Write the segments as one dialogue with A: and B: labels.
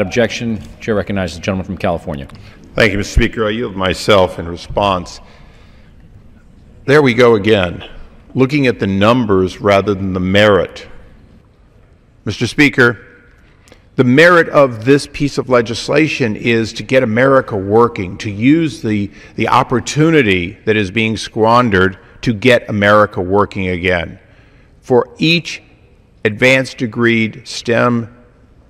A: objection, Chair recognizes the gentleman from California.
B: Thank you, Mr. Speaker. I yield myself in response. There we go again, looking at the numbers rather than the merit. Mr. Speaker, the merit of this piece of legislation is to get America working, to use the opportunity that is being squandered to get America working again. For each advanced degreed STEM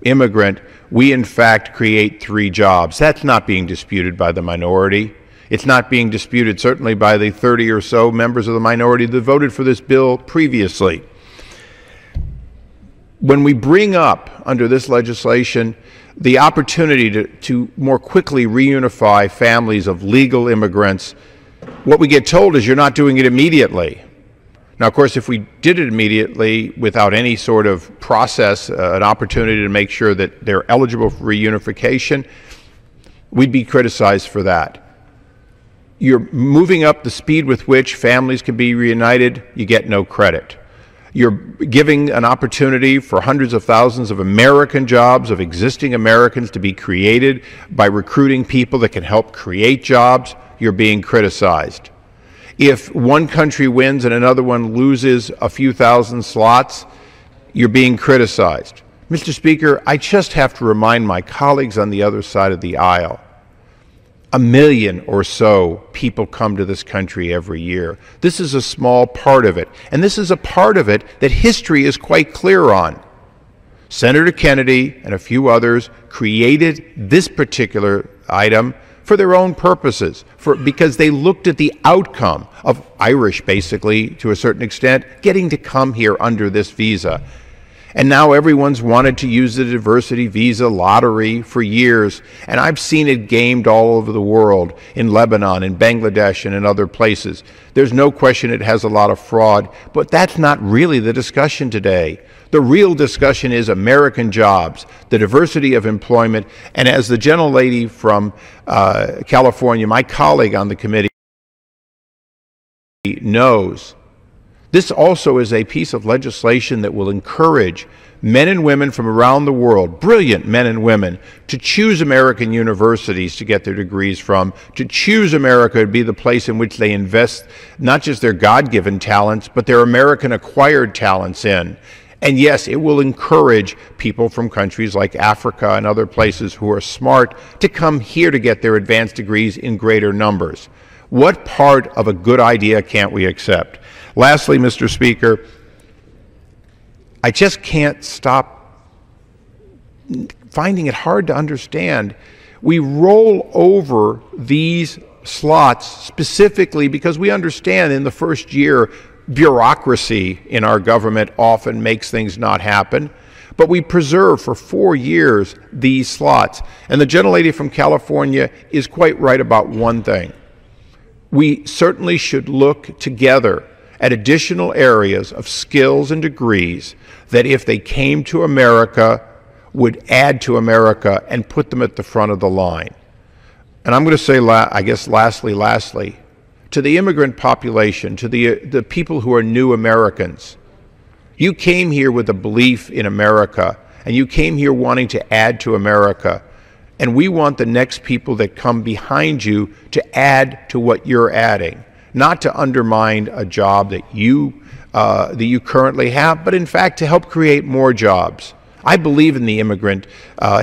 B: immigrant, we in fact create 3 jobs. That's not being disputed by the minority. It's not being disputed certainly by the 30 or so members of the minority that voted for this bill previously. When we bring up under this legislation the opportunity to more quickly reunify families of legal immigrants, what we get told is you're not doing it immediately. Now, of course, if we did it immediately without any sort of process, an opportunity to make sure that they're eligible for reunification, we'd be criticized for that. You're moving up the speed with which families can be reunited, you get no credit. You're giving an opportunity for hundreds of thousands of American jobs, of existing Americans, to be created by recruiting people that can help create jobs. You're being criticized. If one country wins and another one loses a few thousand slots, you're being criticized. Mr. Speaker, I just have to remind my colleagues on the other side of the aisle, 1 million or so people come to this country every year. This is a small part of it, and this is a part of it that history is quite clear on. Senator Kennedy and a few others created this particular item for their own purposes, because they looked at the outcome of Irish, basically, to a certain extent, getting to come here under this visa. And now everyone's wanted to use the diversity visa lottery for years, and I've seen it gamed all over the world, in Lebanon, in Bangladesh, and in other places. There's no question it has a lot of fraud, but that's not really the discussion today. The real discussion is American jobs, the diversity of employment, and as the gentlelady from California, my colleague on the committee, knows, this also is a piece of legislation that will encourage men and women from around the world, brilliant men and women, to choose American universities to get their degrees from, to choose America to be the place in which they invest not just their God-given talents, but their American-acquired talents in. And yes, it will encourage people from countries like Africa and other places who are smart to come here to get their advanced degrees in greater numbers. What part of a good idea can't we accept? Lastly, Mr. Speaker, I just can't stop finding it hard to understand. We roll over these slots specifically because we understand in the first year bureaucracy in our government often makes things not happen, but we preserve for 4 years these slots. And the gentlelady from California is quite right about one thing. We certainly should look together at additional areas of skills and degrees that, if they came to America, would add to America and put them at the front of the line. And I'm going to say, I guess, lastly, to the immigrant population, to the people who are new Americans, you came here with a belief in America, and you came here wanting to add to America. And we want the next people that come behind you to add to what you're adding, not to undermine a job that you currently have, but in fact to help create more jobs. I believe in the immigrant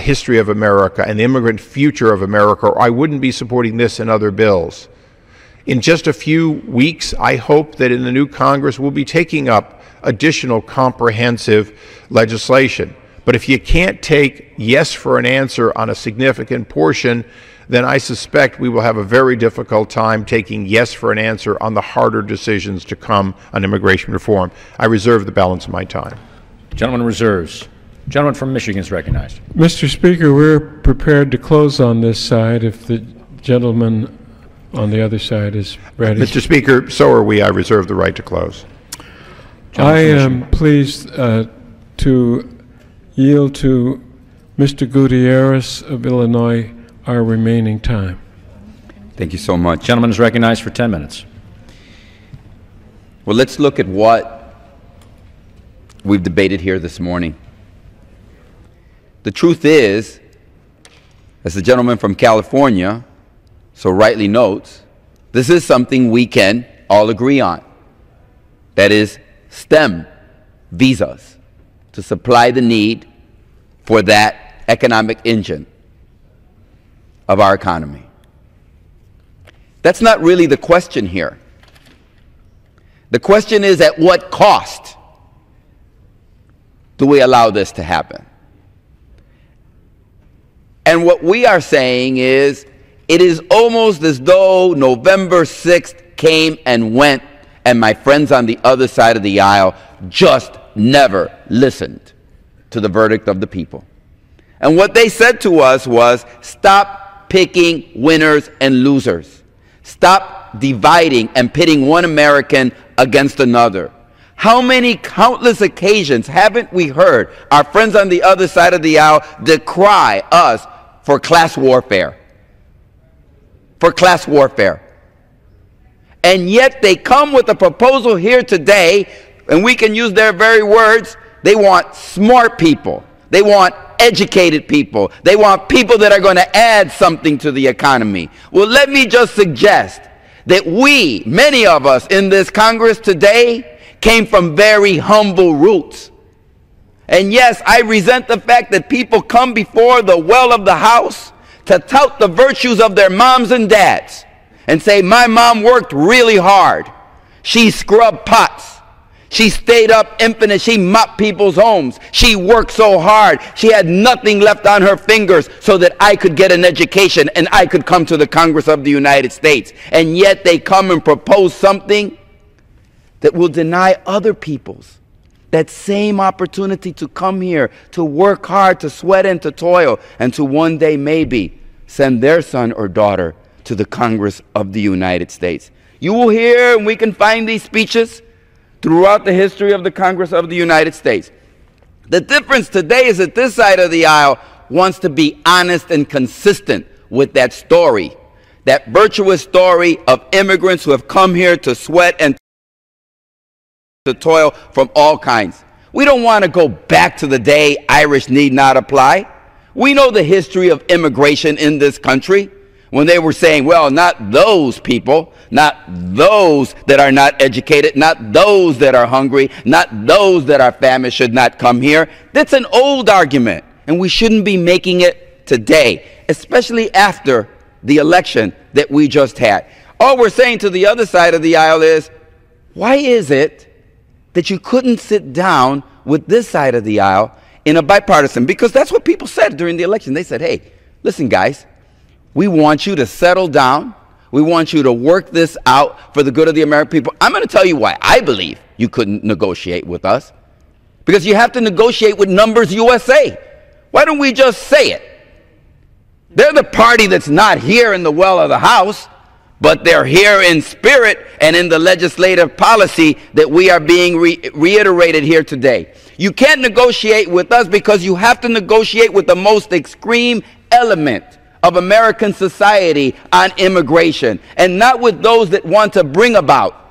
B: history of America and the immigrant future of America, or I wouldn't be supporting this and other bills. In just a few weeks, I hope that in the new Congress we'll be taking up additional comprehensive legislation. But if you can't take yes for an answer on a significant portion, then I suspect we will have a very difficult time taking yes for an answer on the harder decisions to come on immigration reform. I reserve the balance of my time.
A: Gentleman reserves. Gentleman from Michigan is recognized.
C: Mr. Speaker, we're prepared to close on this side if the gentleman on the other side is ready.
B: Mr. Speaker, so are we. I reserve the right to close.
C: I am pleased to yield to Mr. Gutierrez of Illinois our remaining time.
D: Thank you so much.
A: Gentleman is recognized for 10 minutes.
D: Well, let's look at what we've debated here this morning. The truth is as the gentleman from California so rightly notes, this is something we can all agree on. That is STEM visas to supply the need for that economic engine of our economy. That's not really the question here. The question is, at what cost do we allow this to happen? And what we are saying is, it is almost as though November 6th came and went, and my friends on the other side of the aisle just never listened to the verdict of the people. And what they said to us was, stop picking winners and losers. Stop dividing and pitting one American against another. How many countless occasions haven't we heard our friends on the other side of the aisle decry us for class warfare? For class warfare. And yet they come with a proposal here today, and we can use their very words. They want smart people. They want educated people. They want people that are going to add something to the economy. Well, let me just suggest that we, many of us in this Congress today, came from very humble roots. And yes, I resent the fact that people come before the well of the House to tout the virtues of their moms and dads and say, my mom worked really hard. She scrubbed pots. She stayed up infinite. She mopped people's homes. She worked so hard. She had nothing left on her fingers so that I could get an education and I could come to the Congress of the United States. And yet they come and propose something that will deny other people's that same opportunity to come here, to work hard, to sweat and to toil, and to one day maybe send their son or daughter to the Congress of the United States. You will hear, and we can find these speeches throughout the history of the Congress of the United States. The difference today is that this side of the aisle wants to be honest and consistent with that story, that virtuous story of immigrants who have come here to sweat and to toil from all kinds. We don't want to go back to the day Irish need not apply. We know the history of immigration in this country, when they were saying, well, not those people, not those that are not educated, not those that are hungry, not those that are famished should not come here. That's an old argument, and we shouldn't be making it today, especially after the election that we just had. All we're saying to the other side of the aisle is, why is it that you couldn't sit down with this side of the aisle in a bipartisan? Because that's what people said during the election. They said, hey, listen, guys, we want you to settle down. We want you to work this out for the good of the American people. I'm going to tell you why I believe you couldn't negotiate with us. Because you have to negotiate with Numbers USA. Why don't we just say it? They're the party that's not here in the well of the House, but they're here in spirit and in the legislative policy that we are being reiterated here today. You can't negotiate with us because you have to negotiate with the most extreme element of American society on immigration, and not with those that want to bring about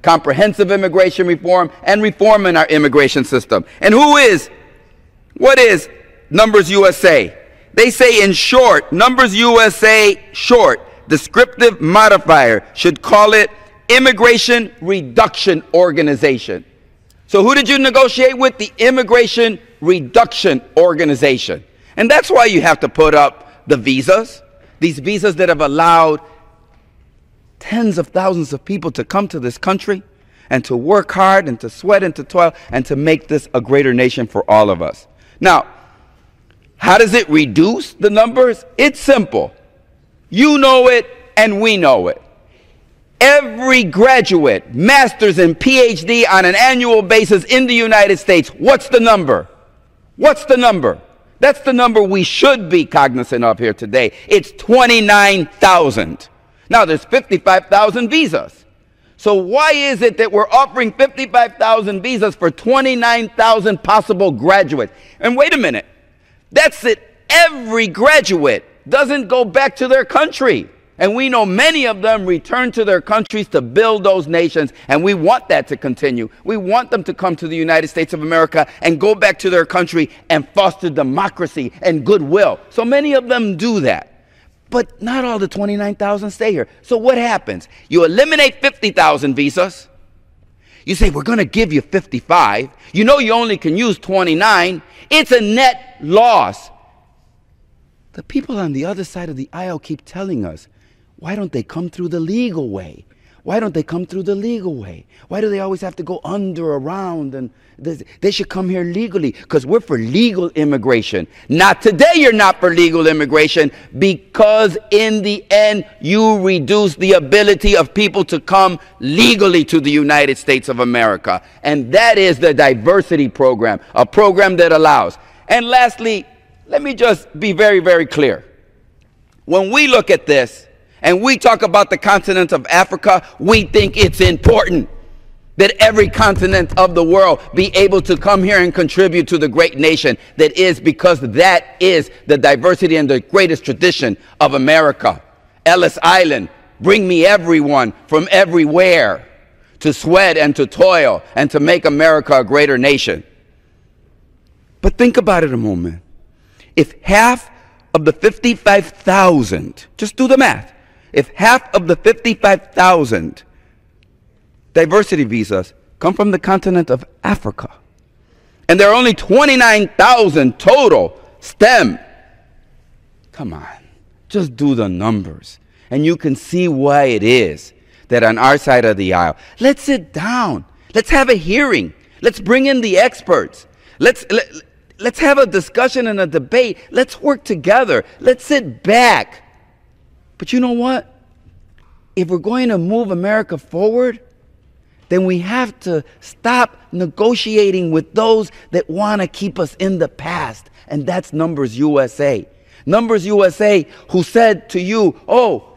D: comprehensive immigration reform and reform in our immigration system. And what is Numbers USA? They say, in short, Numbers USA short, descriptive modifier, should call it Immigration Reduction Organization. So who did you negotiate with? The Immigration Reduction Organization. And that's why you have to put up the visas, these visas that have allowed tens of thousands of people to come to this country and to work hard and to sweat and to toil and to make this a greater nation for all of us. Now, how does it reduce the numbers? It's simple. You know it and we know it. Every graduate, master's and PhD on an annual basis in the United States, what's the number? What's the number? That's the number we should be cognizant of here today. It's 29,000. Now, there's 55,000 visas. So why is it that we're offering 55,000 visas for 29,000 possible graduates? And wait a minute. That's it. Every graduate doesn't go back to their country. And we know many of them return to their countries to build those nations, and we want that to continue. We want them to come to the United States of America and go back to their country and foster democracy and goodwill. So many of them do that. But not all the 29,000 stay here. So what happens? You eliminate 50,000 visas. You say, we're going to give you 55. You know you only can use 29. It's a net loss. The people on the other side of the aisle keep telling us, why don't they come through the legal way? Why don't they come through the legal way? Why do they always have to go under, around? And they should come here legally, because we're for legal immigration. Not today you're not for legal immigration, because in the end you reduce the ability of people to come legally to the United States of America. And that is the diversity program, a program that allows. And lastly, let me just be very, very clear. When we look at this, and we talk about the continent of Africa, we think it's important that every continent of the world be able to come here and contribute to the great nation that is, because that is the diversity and the greatest tradition of America. Ellis Island, bring me everyone from everywhere to sweat and to toil and to make America a greater nation. But think about it a moment. If half of the 55,000, just do the math, if half of the 55,000 diversity visas come from the continent of Africa, and there are only 29,000 total STEM, come on, just do the numbers, and you can see why it is that on our side of the aisle, let's sit down, let's have a hearing, let's bring in the experts, let's have a discussion and a debate, let's work together, let's sit back. But you know what? If we're going to move America forward, then we have to stop negotiating with those that want to keep us in the past. And that's Numbers USA. Numbers USA, who said to you, oh,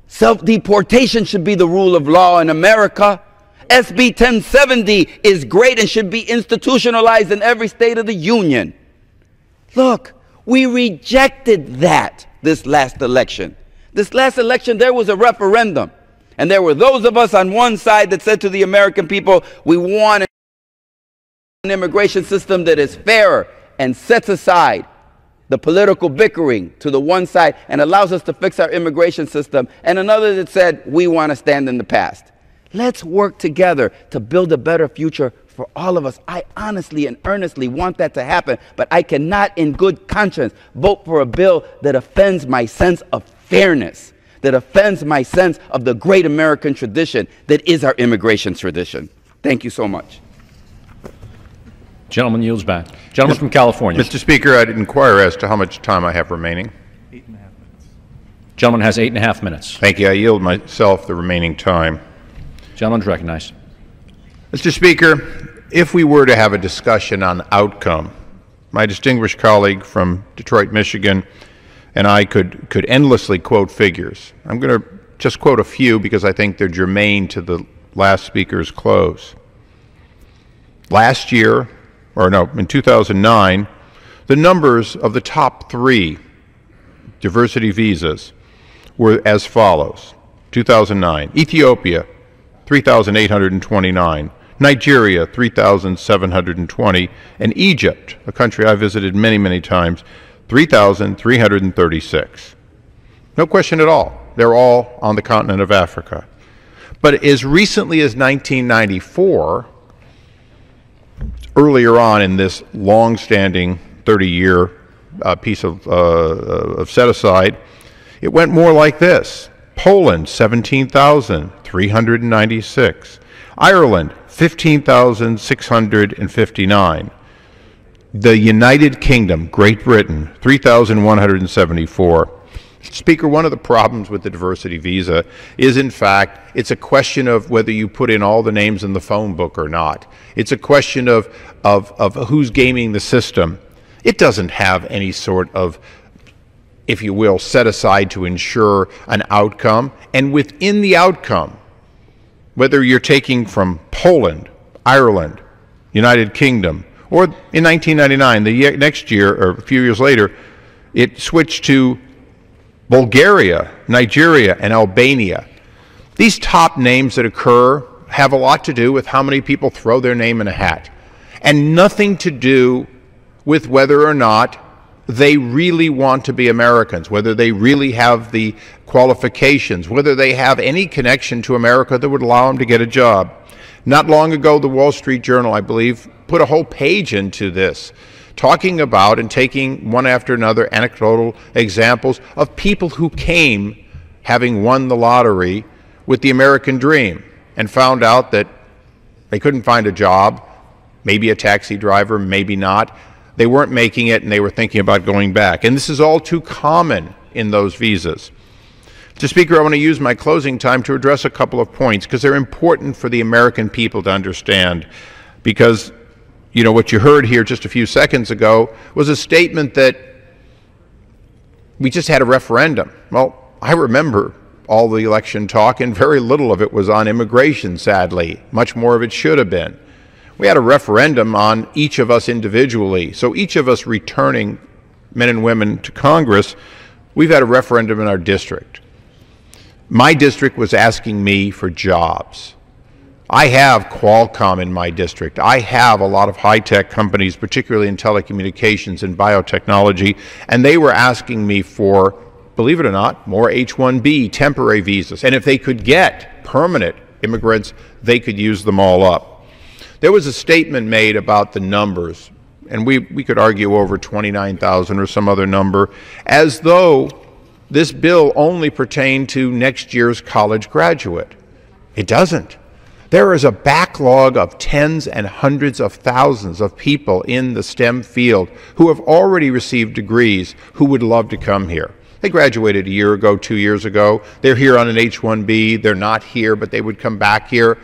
D: self-deportation should be the rule of law in America. SB 1070 is great and should be institutionalized in every state of the union. Look, we rejected that this last election. This last election, there was a referendum. And there were those of us on one side that said to the American people, we want an immigration system that is fairer and sets aside the political bickering to the one side and allows us to fix our immigration system. And another that said, we want to stand in the past. Let's work together to build a better future for all of us. I honestly and earnestly want that to happen, but I cannot in good conscience vote for a bill that offends my sense of fairness, that offends my sense of the great American tradition that is our immigration tradition. Thank you so much.
A: Gentleman yields back. Gentleman from California.
B: Mr. Speaker, I'd inquire as to how much time I have remaining.
C: 8.5 minutes.
A: Gentleman has 8.5 minutes.
B: Thank you. I yield myself the remaining time.
A: Gentleman's recognized.
B: Mr. Speaker, if we were to have a discussion on outcome, my distinguished colleague from Detroit, Michigan, and I could endlessly quote figures. I'm going to just quote a few because I think they're germane to the last speaker's close. Last year, or no, in 2009, the numbers of the top 3 diversity visas were as follows. 2009, Ethiopia, 3,829, Nigeria, 3,720, and Egypt, a country I visited many, many times, 3,336. No question at all. They're all on the continent of Africa. But as recently as 1994, earlier on in this long-standing 30-year piece of set-aside, it went more like this. Poland, 17,396. Ireland, 15,659. The United Kingdom, Great Britain, 3,174. Speaker, one of the problems with the diversity visa is, in fact, it's a question of whether you put in all the names in the phone book or not. It's a question of who's gaming the system. It doesn't have any sort of, if you will, set aside to ensure an outcome. And within the outcome, whether you're taking from Poland, Ireland, United Kingdom, or in 1999, the next year, or a few years later, it switched to Bulgaria, Nigeria, and Albania. These top names that occur have a lot to do with how many people throw their name in a hat, and nothing to do with whether or not they really want to be Americans, whether they really have the qualifications, whether they have any connection to America that would allow them to get a job. Not long ago, the Wall Street Journal, I believe, put a whole page into this, talking about and taking one after another anecdotal examples of people who came having won the lottery with the American dream and found out that they couldn't find a job, maybe a taxi driver, maybe not. They weren't making it, and they were thinking about going back. And this is all too common in those visas. Mr. Speaker, I want to use my closing time to address a couple of points because they're important for the American people to understand. Because, you know, what you heard here just a few seconds ago was a statement that we just had a referendum. Well, I remember all the election talk, and very little of it was on immigration, sadly. Much more of it should have been. We had a referendum on each of us individually. So each of us returning men and women to Congress, we've had a referendum in our district. My district was asking me for jobs. I have Qualcomm in my district. I have a lot of high-tech companies, particularly in telecommunications and biotechnology, and they were asking me for, believe it or not, more H-1B, temporary visas. And if they could get permanent immigrants, they could use them all up. There was a statement made about the numbers, and we could argue over 29,000 or some other number, as though this bill only pertained to next year's college graduate. It doesn't. There is a backlog of tens and hundreds of thousands of people in the STEM field who have already received degrees who would love to come here. They graduated a year ago, 2 years ago. They're here on an H-1B. They're not here, but they would come back here.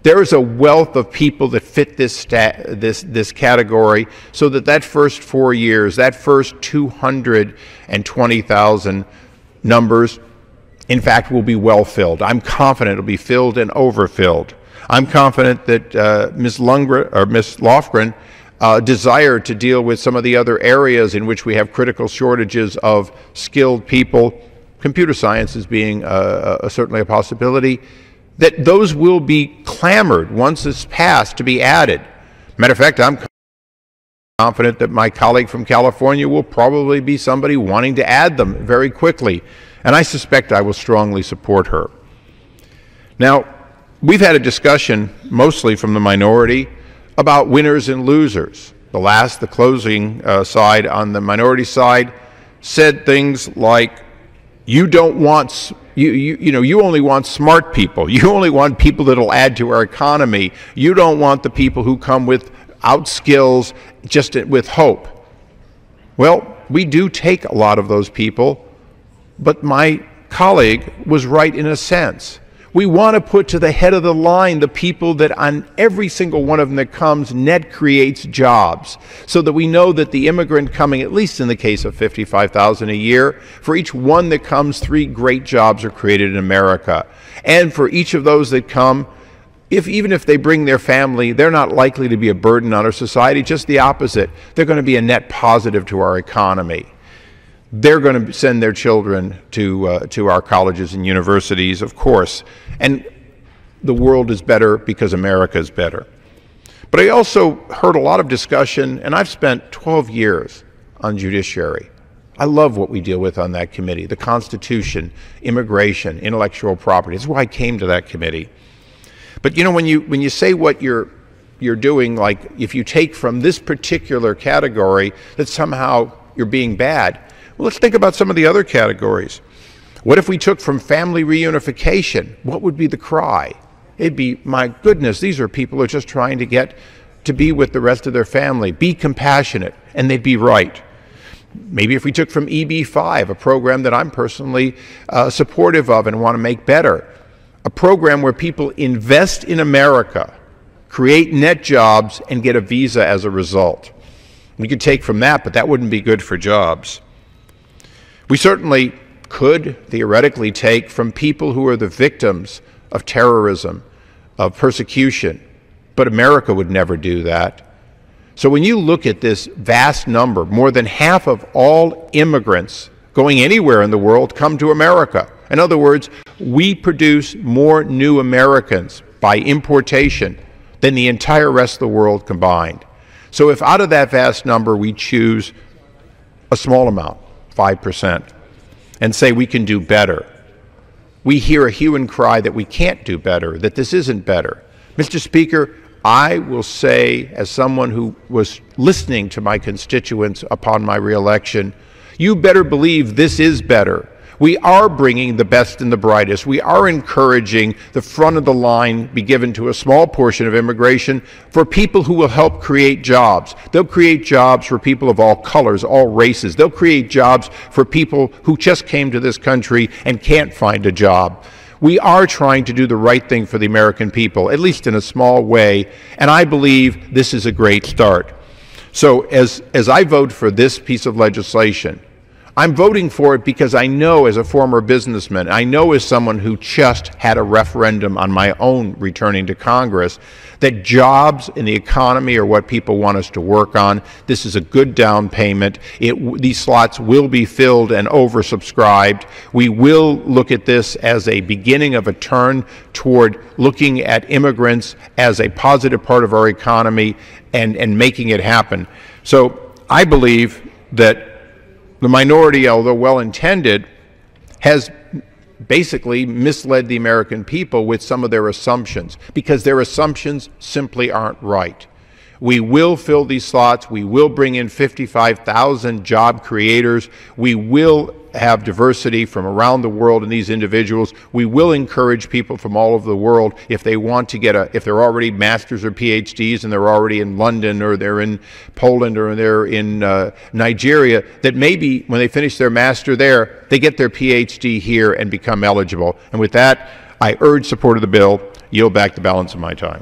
B: There is a wealth of people that fit this category, so that first 4 years, that first 220,000 numbers, in fact, will be well filled. I'm confident it'll be filled and overfilled. I'm confident that Ms. Lofgren desired to deal with some of the other areas in which we have critical shortages of skilled people, computer science as being certainly a possibility, that those will be clamored once it's passed to be added. Matter of fact, I'm confident that my colleague from California will probably be somebody wanting to add them very quickly, and I suspect I will strongly support her. Now, we've had a discussion, mostly from the minority, about winners and losers. The closing side on the minority side said things like, you don't want, you only want smart people. You only want people that'll add to our economy. You don't want the people who come without skills, just with hope. Well, we do take a lot of those people, but my colleague was right in a sense. We want to put to the head of the line the people that on every single one of them that comes, net creates jobs, so that we know that the immigrant coming, at least in the case of 55,000 a year, for each one that comes, 3 great jobs are created in America. And for each of those that come, even if they bring their family, they're not likely to be a burden on our society, just the opposite. They're going to be a net positive to our economy. They're going to send their children to our colleges and universities, of course. And the world is better because America is better. But I also heard a lot of discussion, and I've spent 12 years on judiciary. I love what we deal with on that committee, the Constitution, immigration, intellectual property. That's why I came to that committee. But you know, when you say what you're doing, like if you take from this particular category that somehow you're being bad, well, let's think about some of the other categories. What if we took from family reunification? What would be the cry? It'd be, my goodness, these are people who are just trying to get to be with the rest of their family. Be compassionate, and they'd be right. Maybe if we took from EB-5, a program that I'm personally supportive of and want to make better, a program where people invest in America, create net jobs, and get a visa as a result. We could take from that, but that wouldn't be good for jobs. We certainly could theoretically take from people who are the victims of terrorism, of persecution, but America would never do that. So when you look at this vast number, more than half of all immigrants going anywhere in the world come to America. In other words, we produce more new Americans by importation than the entire rest of the world combined. So if out of that vast number we choose a small amount, 5%, and say we can do better, we hear a hue and cry that we can't do better, that this isn't better. Mr. Speaker, I will say, as someone who was listening to my constituents upon my reelection, you better believe this is better. We are bringing the best and the brightest. We are encouraging the front of the line be given to a small portion of immigration for people who will help create jobs. They'll create jobs for people of all colors, all races. They'll create jobs for people who just came to this country and can't find a job. We are trying to do the right thing for the American people, at least in a small way, and I believe this is a great start. So as I vote for this piece of legislation, I'm voting for it because I know, as a former businessman, I know as someone who just had a referendum on my own returning to Congress, that jobs in the economy are what people want us to work on. This is a good down payment. These slots will be filled and oversubscribed. We will look at this as a beginning of a turn toward looking at immigrants as a positive part of our economy and making it happen. So I believe that the minority, although well-intended, has basically misled the American people with some of their assumptions, because their assumptions simply aren't right. We will fill these slots. We will bring in 55,000 job creators. We will have diversity from around the world in these individuals. We will encourage people from all over the world, if they want to get if they're already masters or PhDs and they're already in London or they're in Poland or they're in Nigeria, that maybe when they finish their master there, they get their PhD here and become eligible. And with that, I urge support of the bill. Yield back the balance of my time.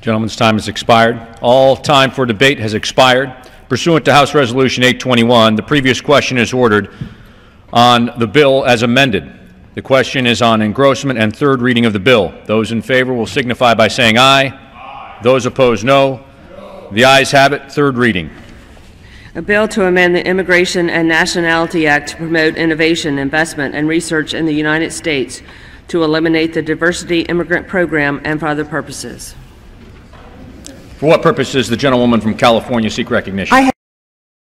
A: Gentleman's time has expired. All time for debate has expired. Pursuant to House Resolution 821, the previous question is ordered on the bill as amended. The question is on engrossment and third reading of the bill. Those in favor will signify by saying aye. Aye. Those opposed, no. The ayes have it. Third reading.
E: A bill to amend the Immigration and Nationality Act to promote innovation, investment, and research in the United States, to eliminate the Diversity Immigrant Program, and for other purposes.
A: For what purpose does the gentlewoman from California seek recognition?
F: I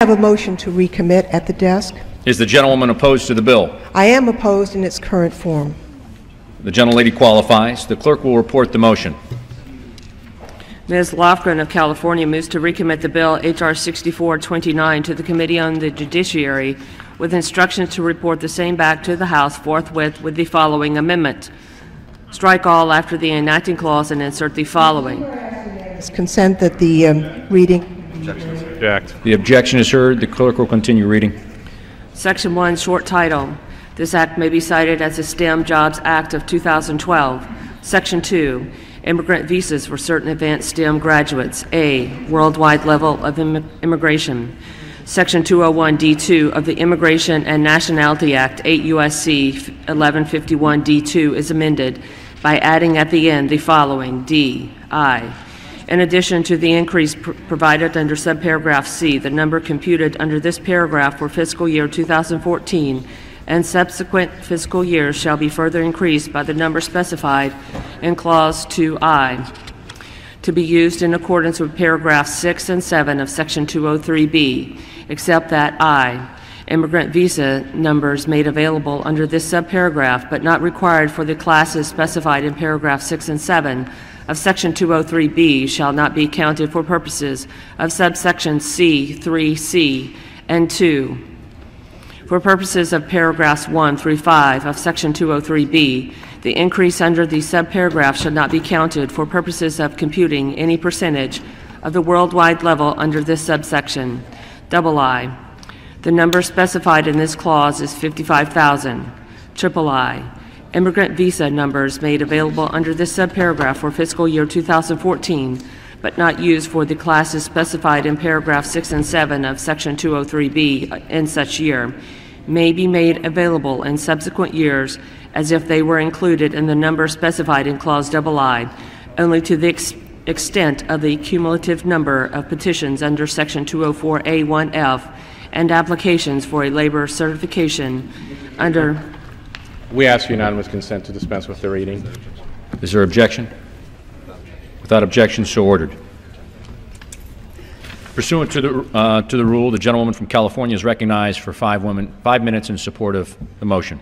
F: have a motion to recommit at the desk.
A: Is the gentlewoman opposed to the bill?
F: I am opposed in its current form.
A: The gentlelady qualifies. The clerk will report the motion.
E: Ms. Lofgren of California moves to recommit the bill H.R. 6429 to the Committee on the Judiciary, with instructions to report the same back to the House forthwith with the following amendment. Strike all after the enacting clause and insert the following.
F: Consent that the reading.
A: Object. The objection is heard. The clerk will continue reading.
E: Section 1, short title. This act may be cited as the STEM Jobs Act of 2012. Section 2, immigrant visas for certain advanced STEM graduates. A, worldwide level of immigration. Section 201 D2 of the Immigration and Nationality Act, 8 U.S.C. 1151 D2 is amended by adding at the end the following: D, I. In addition to the increase provided under subparagraph C, the number computed under this paragraph for fiscal year 2014 and subsequent fiscal years shall be further increased by the number specified in Clause 2I, to be used in accordance with paragraphs 6 and 7 of Section 203B, except that I, immigrant visa numbers made available under this subparagraph but not required for the classes specified in paragraph 6 and 7 of Section 203B shall not be counted for purposes of subsections C, 3C, and 2. For purposes of paragraphs 1 through 5 of Section 203B, the increase under the subparagraph shall not be counted for purposes of computing any percentage of the worldwide level under this subsection. Double I. The number specified in this clause is 55,000. Triple I. Immigrant visa numbers made available under this subparagraph for fiscal year 2014, but not used for the classes specified in paragraph 6 and 7 of Section 203B in such year, may be made available in subsequent years as if they were included in the number specified in Clause II, only to the extent of the cumulative number of petitions under Section 204A1F and applications for a labor certification under.
G: We ask unanimous consent to dispense with the reading.
A: Is there objection? Without objection, so ordered. Pursuant to the rule, the gentlewoman from California is recognized for 5 minutes in support of the motion.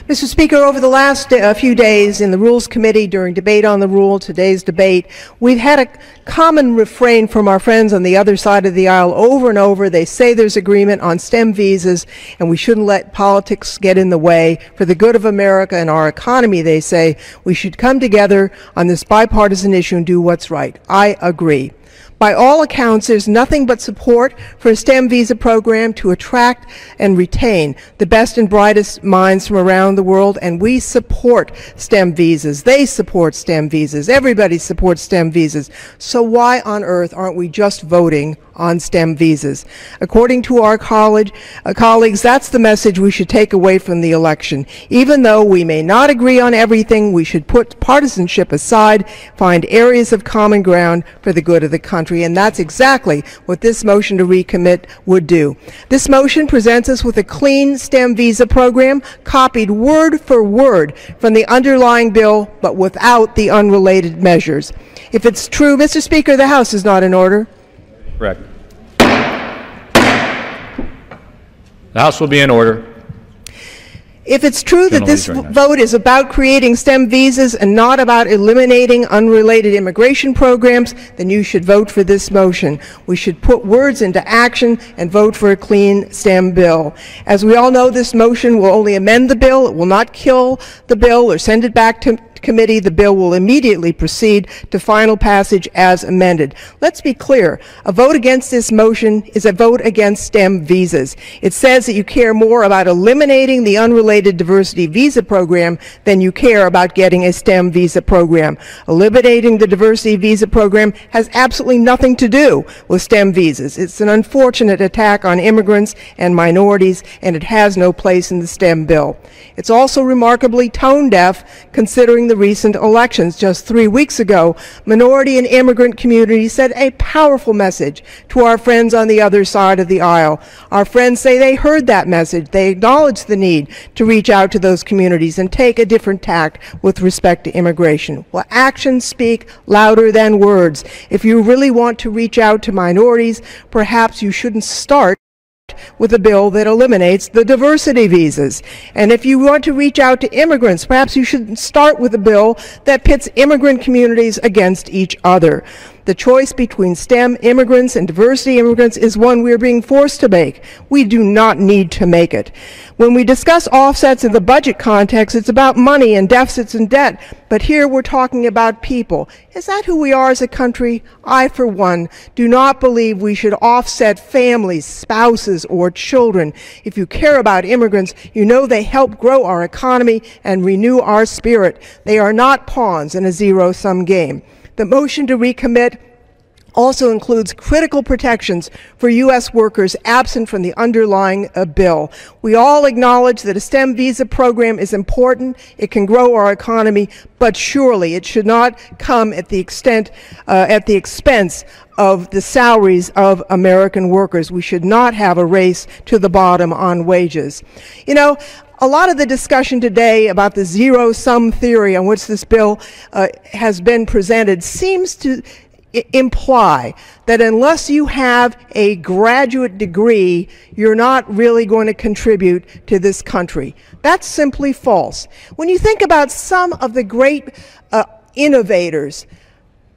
F: Mr. Speaker, over the last few days in the Rules Committee during debate on the rule, today's debate, we've had a common refrain from our friends on the other side of the aisle over and over. They say there's agreement on STEM visas and we shouldn't let politics get in the way. For the good of America and our economy, they say, we should come together on this bipartisan issue and do what's right. I agree. By all accounts, there's nothing but support for a STEM visa program to attract and retain the best and brightest minds from around the world, and we support STEM visas. They support STEM visas. Everybody supports STEM visas. So why on earth aren't we just voting on STEM visas? According to our colleagues, that's the message we should take away from the election. Even though we may not agree on everything, we should put partisanship aside, find areas of common ground for the good of the country. And that's exactly what this motion to recommit would do. This motion presents us with a clean STEM visa program, copied word for word from the underlying bill, but without the unrelated measures. If it's true, Mr. Speaker, the House is not in order.
A: Correct. The House will be in order.
F: If it's true that this vote is about creating STEM visas and not about eliminating unrelated immigration programs, then you should vote for this motion. We should put words into action and vote for a clean STEM bill. As we all know, this motion will only amend the bill. It will not kill the bill or send it back to committee. The bill will immediately proceed to final passage as amended. Let's be clear. A vote against this motion is a vote against STEM visas. It says that you care more about eliminating the unrelated diversity visa program than you care about getting a STEM visa program. Eliminating the diversity visa program has absolutely nothing to do with STEM visas. It's an unfortunate attack on immigrants and minorities, and it has no place in the STEM bill. It's also remarkably tone deaf considering the recent elections. Just 3 weeks ago, minority and immigrant communities sent a powerful message to our friends on the other side of the aisle. Our friends say they heard that message. They acknowledge the need to reach out to those communities and take a different tack with respect to immigration. Well, actions speak louder than words. If you really want to reach out to minorities, perhaps you shouldn't start with a bill that eliminates the diversity visas. And if you want to reach out to immigrants, perhaps you should start with a bill that pits immigrant communities against each other. The choice between STEM immigrants and diversity immigrants is one we're being forced to make. We do not need to make it. When we discuss offsets in the budget context, it's about money and deficits and debt. But here we're talking about people. Is that who we are as a country? I, for one, do not believe we should offset families, spouses, or children. If you care about immigrants, you know they help grow our economy and renew our spirit. They are not pawns in a zero-sum game. The motion to recommit also includes critical protections for U.S. workers absent from the underlying bill. We all acknowledge that a STEM visa program is important. It can grow our economy, but surely it should not come at the expense of the salaries of American workers. We should not have a race to the bottom on wages. You know, a lot of the discussion today about the zero-sum theory on which this bill has been presented seems to imply that unless you have a graduate degree, you're not really going to contribute to this country. That's simply false. When you think about some of the great innovators,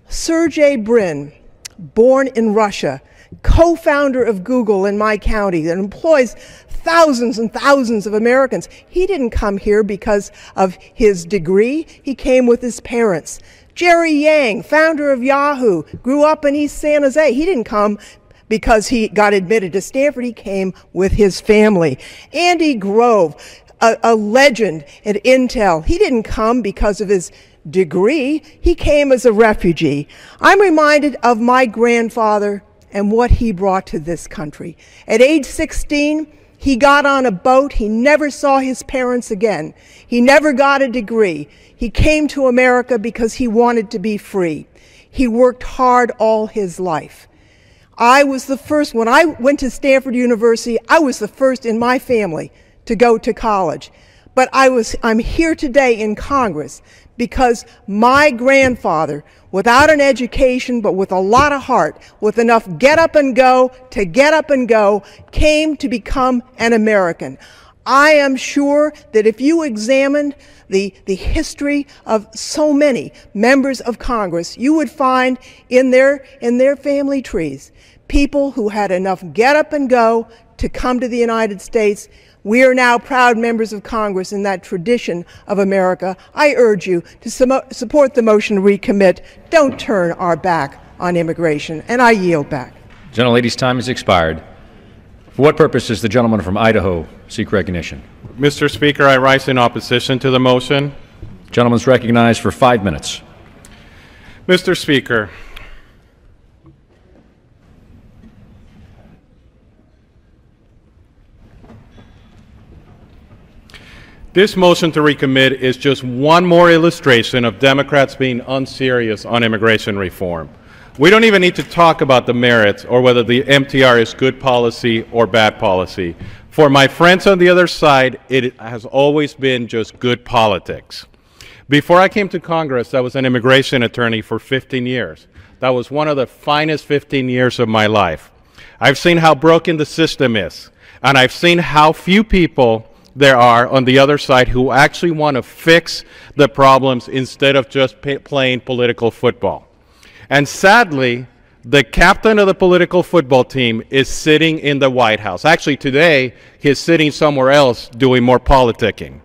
F: Sergey Brin, born in Russia, co-founder of Google in my county that employs thousands and thousands of Americans. He didn't come here because of his degree. He came with his parents. Jerry Yang, founder of Yahoo, grew up in East San Jose. He didn't come because he got admitted to Stanford. He came with his family. Andy Grove, a legend at Intel. He didn't come because of his degree. He came as a refugee. I'm reminded of my grandfather and what he brought to this country. At age 16, he got on a boat. He never saw his parents again. He never got a degree. He came to America because he wanted to be free. He worked hard all his life. I was the first, when I went to Stanford University, I was the first in my family to go to college. But I'm here today in Congress because my grandfather, without an education but with a lot of heart, with enough get up and go to get up and go, came to become an American. I am sure that if you examined the history of so many members of Congress, you would find in their family trees people who had enough get up and go to come to the United States. We are now proud members of Congress in that tradition of America. I urge you to support the motion to recommit. Don't turn our back on immigration. And I yield back.
A: Gentlelady's time has expired. For what purpose does the gentleman from Idaho seek recognition?
G: Mr. Speaker, I rise in opposition to the motion.
A: Gentleman's recognized for 5 minutes.
G: Mr. Speaker, this motion to recommit is just one more illustration of Democrats being unserious on immigration reform. We don't even need to talk about the merits or whether the MTR is good policy or bad policy. For my friends on the other side, it has always been just good politics. Before I came to Congress, I was an immigration attorney for 15 years. That was one of the finest 15 years of my life. I've seen how broken the system is, and I've seen how few people there are on the other side who actually want to fix the problems instead of just playing political football. And sadly, the captain of the political football team is sitting in the White House. Actually, today, he's sitting somewhere else doing more politicking.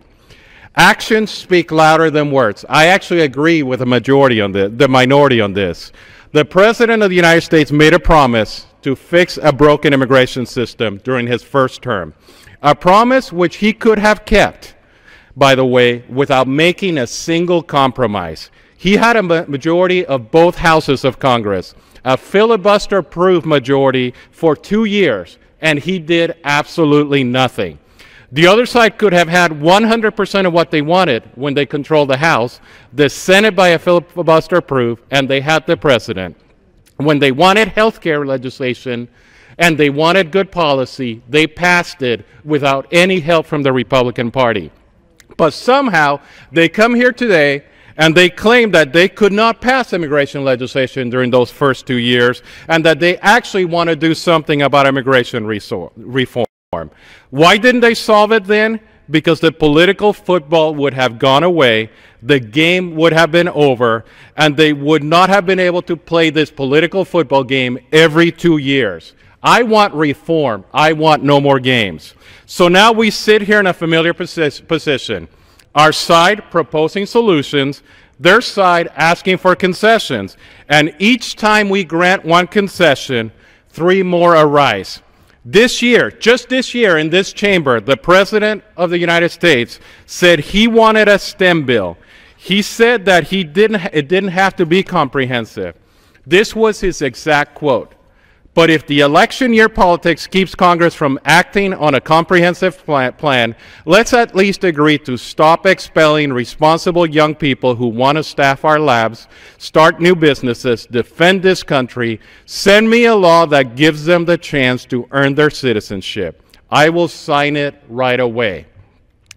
G: Actions speak louder than words. I actually agree with the minority on this. The President of the United States made a promise to fix a broken immigration system during his first term. A promise which he could have kept, by the way, without making a single compromise. He had a majority of both houses of Congress, a filibuster-proof majority for 2 years, and he did absolutely nothing. The other side could have had 100% of what they wanted when they controlled the House, the Senate by a filibuster-proof, and they had the president. When they wanted health care legislation and they wanted good policy, they passed it without any help from the Republican Party. But somehow, they come here today and they claim that they could not pass immigration legislation during those first 2 years and that they actually want to do something about immigration reform. Why didn't they solve it then? Because the political football would have gone away, the game would have been over, and they would not have been able to play this political football game every 2 years. I want reform. I want no more games. So now we sit here in a familiar position. Our side proposing solutions, their side asking for concessions. And each time we grant one concession, 3 more arise. This year, just this year in this chamber, the President of the United States said he wanted a STEM bill. He said that it didn't have to be comprehensive. This was his exact quote. But if the election year politics keeps Congress from acting on a comprehensive plan, let's at least agree to stop expelling responsible young people who want to staff our labs, start new businesses, defend this country. Send me a law that gives them the chance to earn their citizenship. I will sign it right away.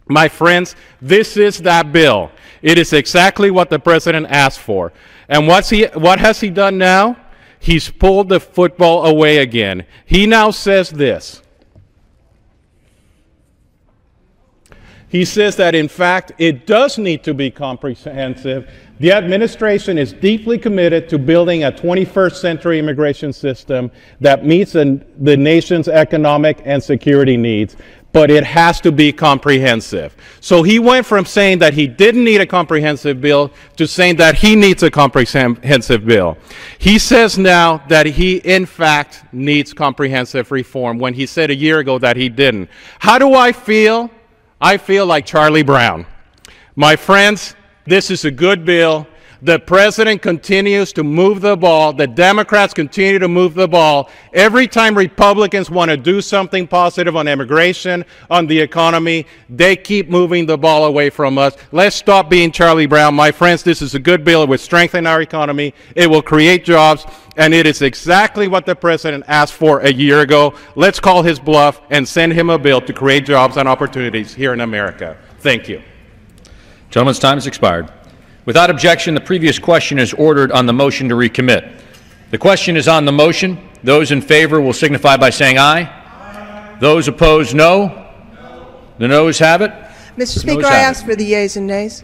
G: My friends, this is that bill. It is exactly what the President asked for. And what has he done now? He's pulled the football away again. He now says this. He says that, in fact, it does need to be comprehensive. The administration is deeply committed to building a 21st century immigration system that meets the nation's economic and security needs, but it has to be comprehensive. So he went from saying that he didn't need a comprehensive bill to saying that he needs a comprehensive bill. He says now that he, in fact, needs comprehensive reform when he said a year ago that he didn't. How do I feel? I feel like Charlie Brown. My friends, this is a good bill. The president continues to move the ball. The Democrats continue to move the ball. Every time Republicans want to do something positive on immigration, on the economy, they keep moving the ball away from us. Let's stop being Charlie Brown. My friends, this is a good bill. It will strengthen our economy. It will create jobs. And it is exactly what the president asked for a year ago. Let's call his bluff and send him a bill to create jobs and opportunities here in America. Thank you.
A: Gentleman's time has expired. Without objection, the previous question is ordered on the motion to recommit. The question is on the motion. Those in favor will signify by saying aye. Aye. Those opposed, no. No. The noes have it.
F: Mr. Speaker, I ask for the yeas and nays.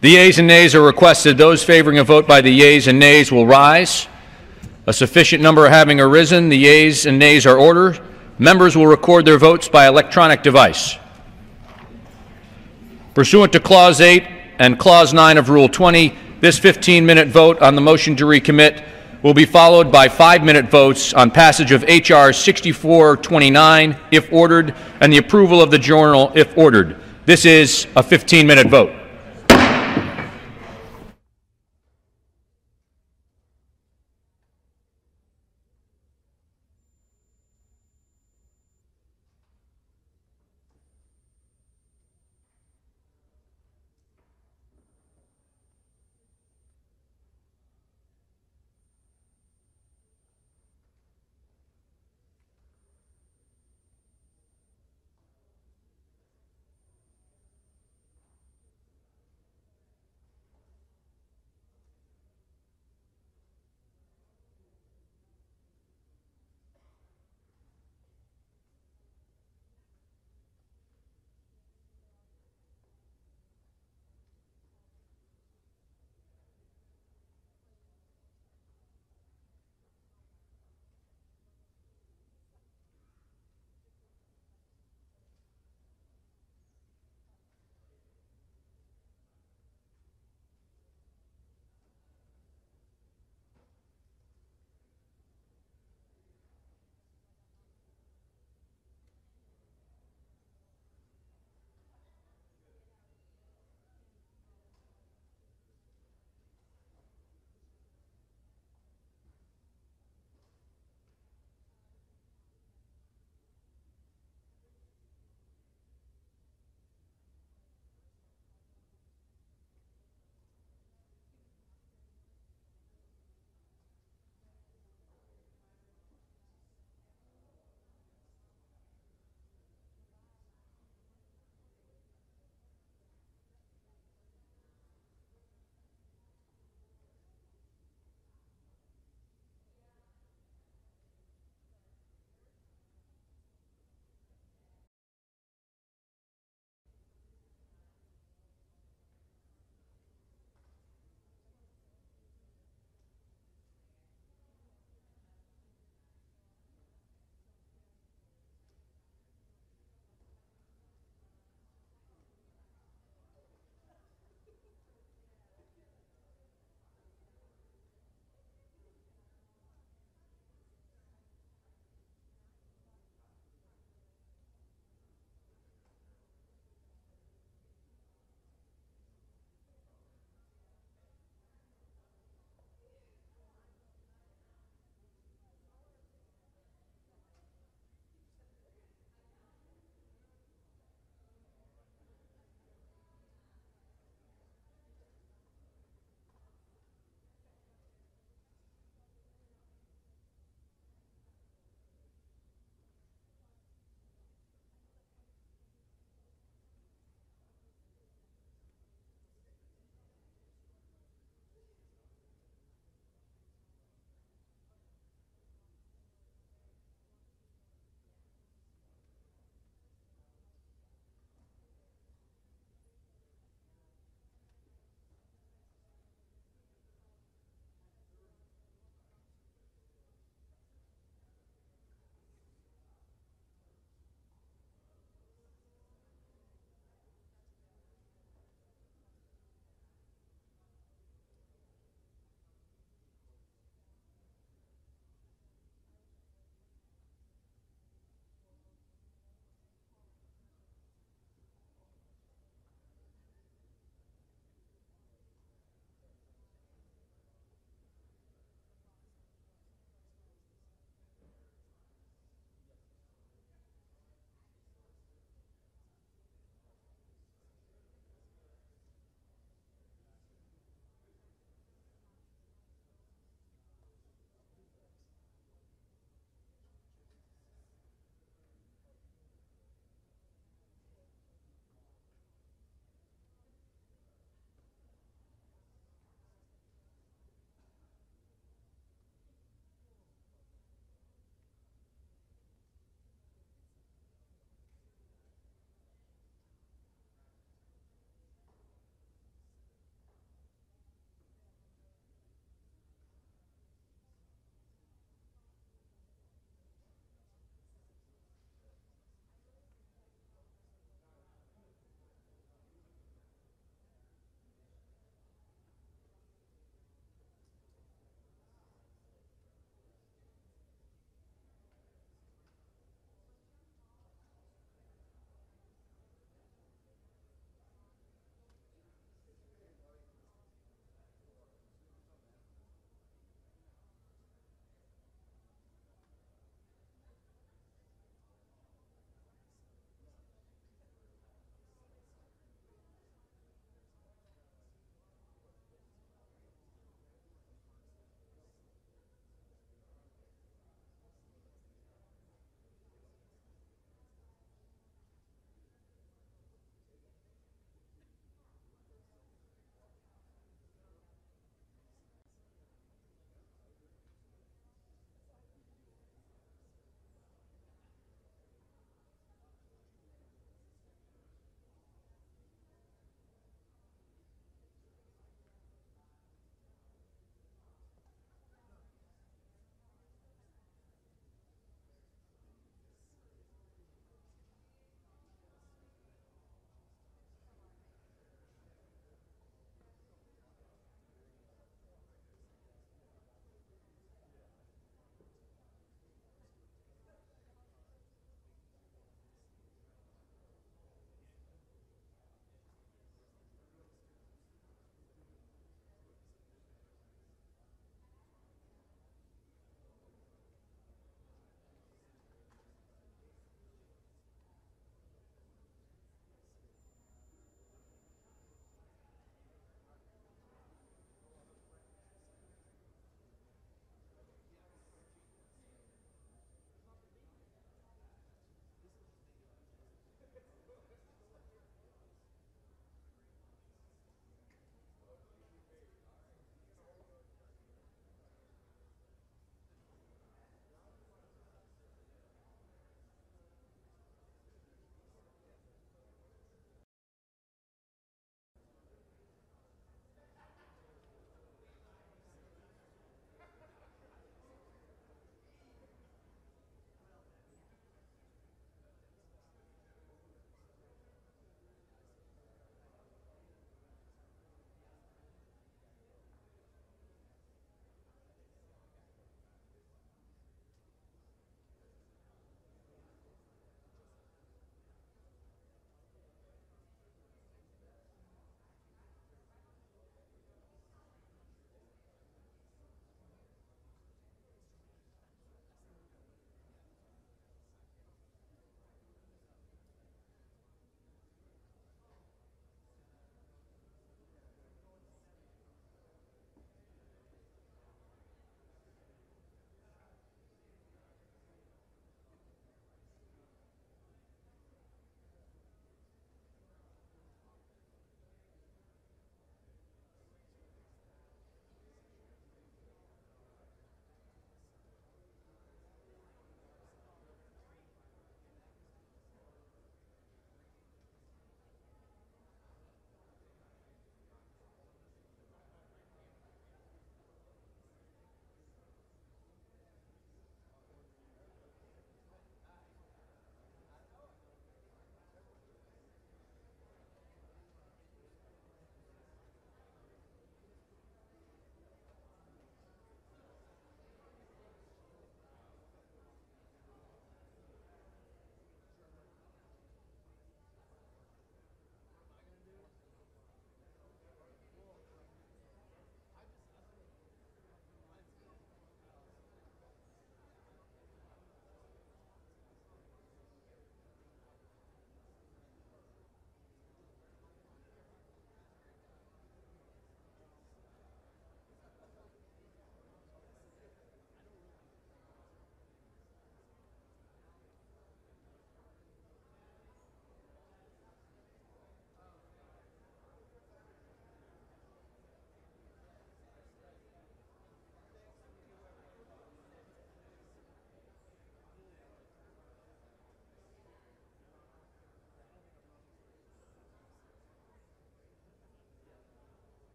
A: The yeas and nays are requested. Those favoring a vote by the yeas and nays will rise. A sufficient number having arisen, the yeas and nays are ordered. Members will record their votes by electronic device. Pursuant to Clause 8 and Clause 9 of Rule 20, this 15-minute vote on the motion to recommit will be followed by 5-minute votes on passage of H.R. 6429, if ordered, and the approval of the journal, if ordered. This is a 15-minute vote.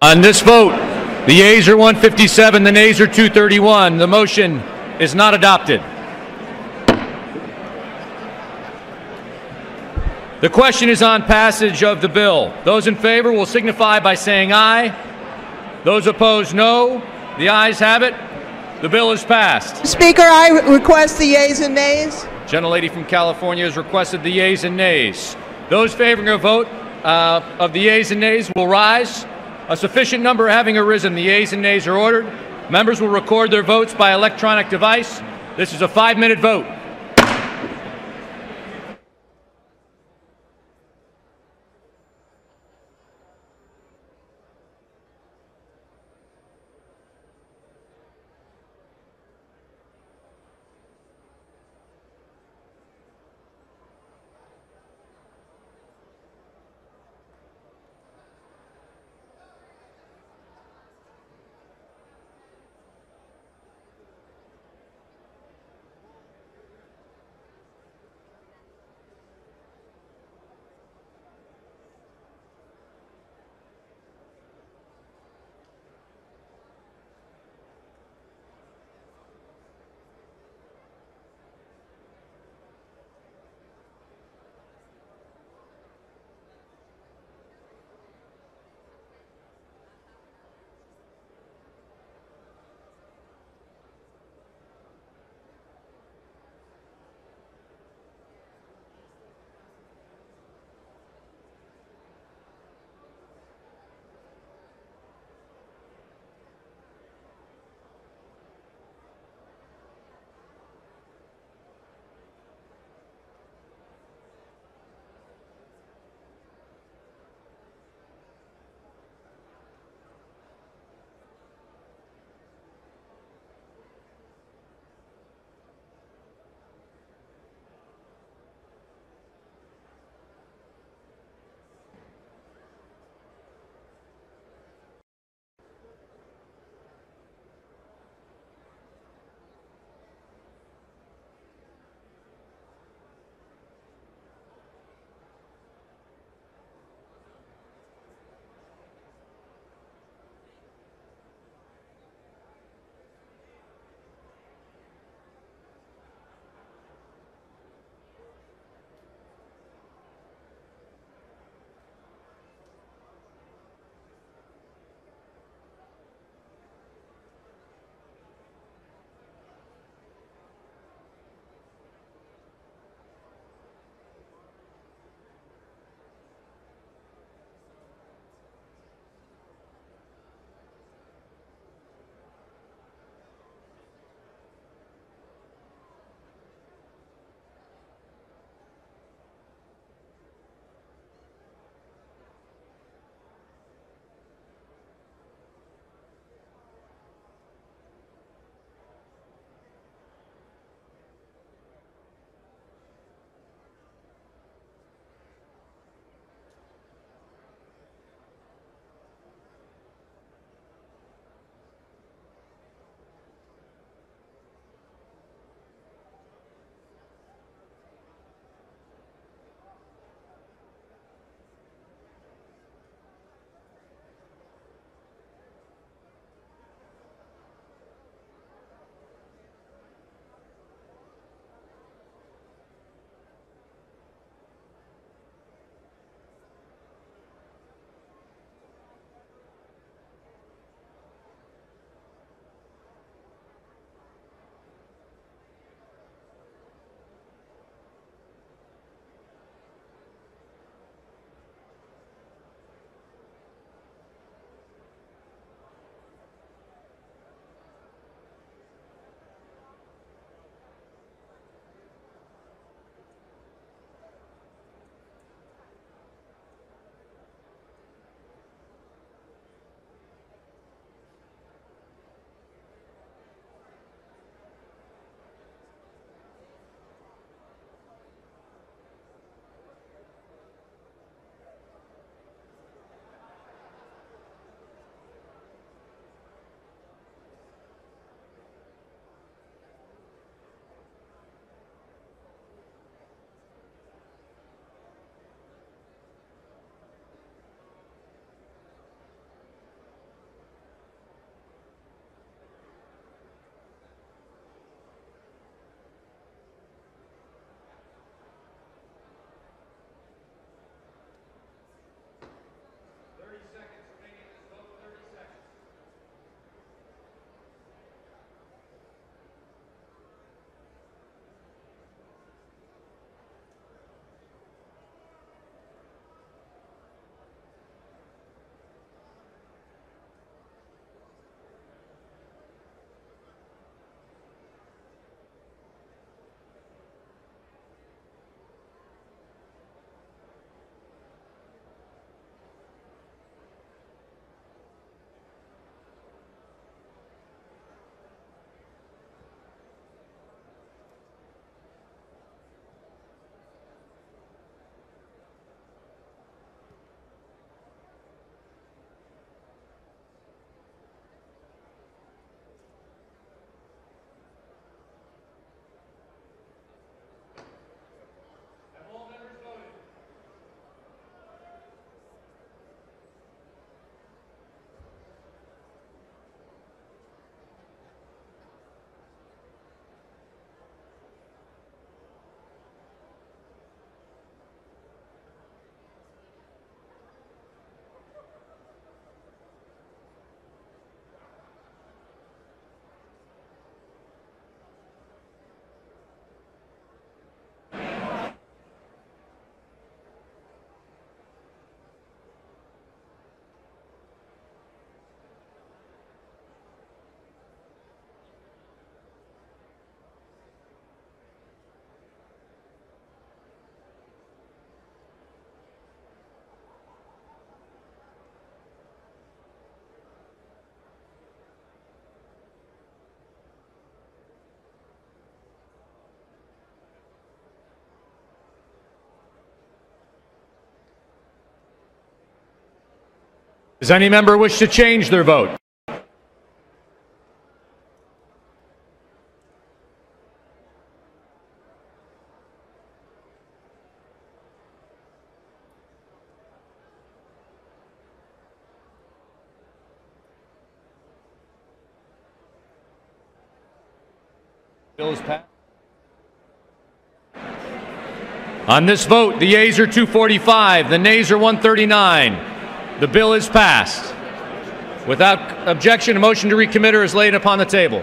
A: On this vote, the yeas are 157, the nays are 231. The motion is not adopted. The question is on passage of the bill. Those in favor will signify by saying aye. Those opposed, no. The ayes have it. The bill is passed.
F: Speaker, I request the yeas and nays.
A: Gentlelady from California has requested the yeas and nays. Those favoring a vote of the yeas and nays will rise. A sufficient number having arisen, the yeas and nays are ordered. Members will record their votes by electronic device. This is a 5-minute vote. Does any member wish to change their vote? Bill is passed. On this vote, the yeas are 245, the nays are 139. The bill is passed. Without objection, a motion to reconsider is laid upon the table.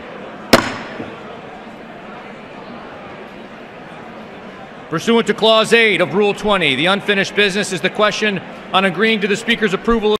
A: Pursuant to Clause 8 of Rule 20, the unfinished business is the question on agreeing to the Speaker's approval